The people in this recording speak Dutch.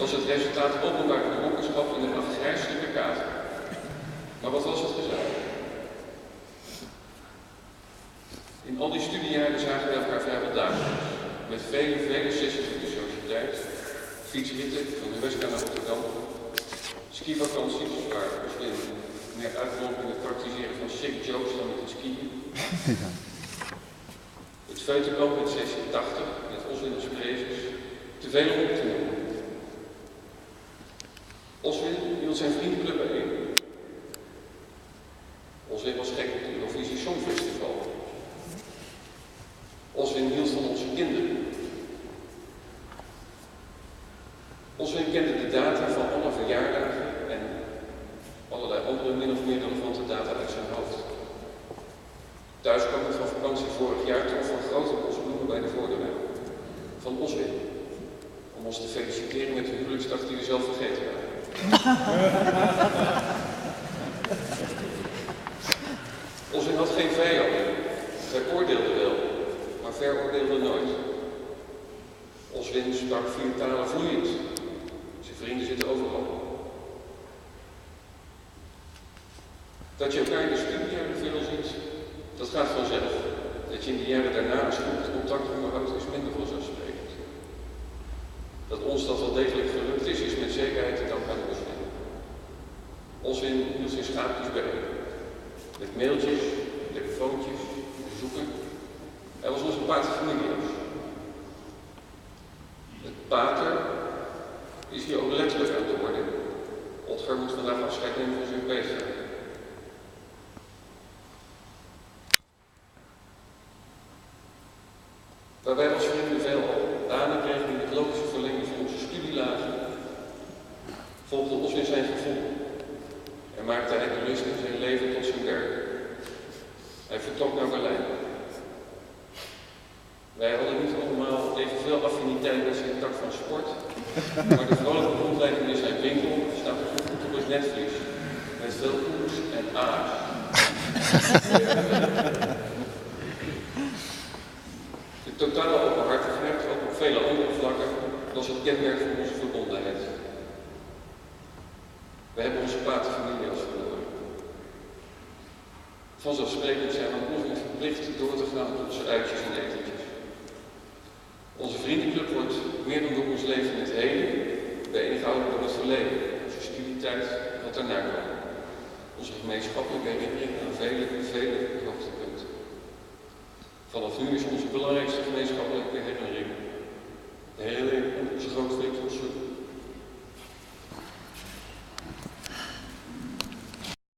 was het resultaat openbaar dronkenschap in een afgrijselijke kater. Maar wat was het gezellig? In al die studiejaren zagen we elkaar vrijwel dagelijks. Met vele sessies op de sociëteit, fietsritten van de Westkant naar Rotterdam, skivakanties waar Oslin meer uitblonk in het praktiseren van sick jokes dan met het skiën. Ja. Het feutenkamp met sessie 80, met Oslin als prezes, te veel om op te noemen. Oslin hield zijn vriendenclub bijeen. Oslin was gek op het Eurovisie Songfestival. Oslin hield van onze kinderen. Oslin kende de data van alle verjaardagen en allerlei andere min of meer relevante data uit zijn hoofd. Thuis kwam ik van vakantie vorig jaar toch van grote bosbloemen bij de voordeur van Oslin. Om ons te feliciteren met de huwelijksdag die we zelf vergeten waren. Oslin had geen vijanden. Hij oordeelde wel, maar veroordeelde nooit. Oslin sprak 4 talen vloeiend. Zijn vrienden zitten overal. Dat je elkaar in de studiejaren veel ziet, dat gaat vanzelf. Dat je in de jaren daarna als goed het contact onderhoudt, is minder vanzelfsprekend. Dat ons dat wel degelijk gelukt is met zekerheid te danken aan Oslin. Oslin hield zijn schaapjes bij. Met mailtjes, telefoontjes, bezoeken. Hij was onze paterfamilias. Het pater is hier ook letterlijk aan de orde. Otger moet vandaag afscheid nemen van zijn beest. Waar wij als vrienden veel banen kregen in het logische verlengde van onze studielagen, volgde Oslin zijn gevoel en maakte hij de lust in zijn leven tot zijn werk. Hij vertrok naar Berlijn. Wij hadden niet allemaal evenveel affiniteit met zijn tak van sport, maar de vrolijke rondleiding in zijn winkel staat goed op het netvlies, met veel koers en a's. De totale openhartigheid, ook op vele andere vlakken, was het kenmerk van onze verbondenheid. We hebben onze paterfamilie als verloren. Vanzelfsprekend zijn we ons niet verplicht door te gaan op onze uitjes en etentjes. Onze vriendenclub wordt meer dan door ons leven in het heden bijeengehouden door het verleden, onze studietijd en wat daarna kwam. Onze gemeenschappelijke herinnering aan vele hoogtepunten. Vanaf nu is onze belangrijkste gemeenschappelijke herinnering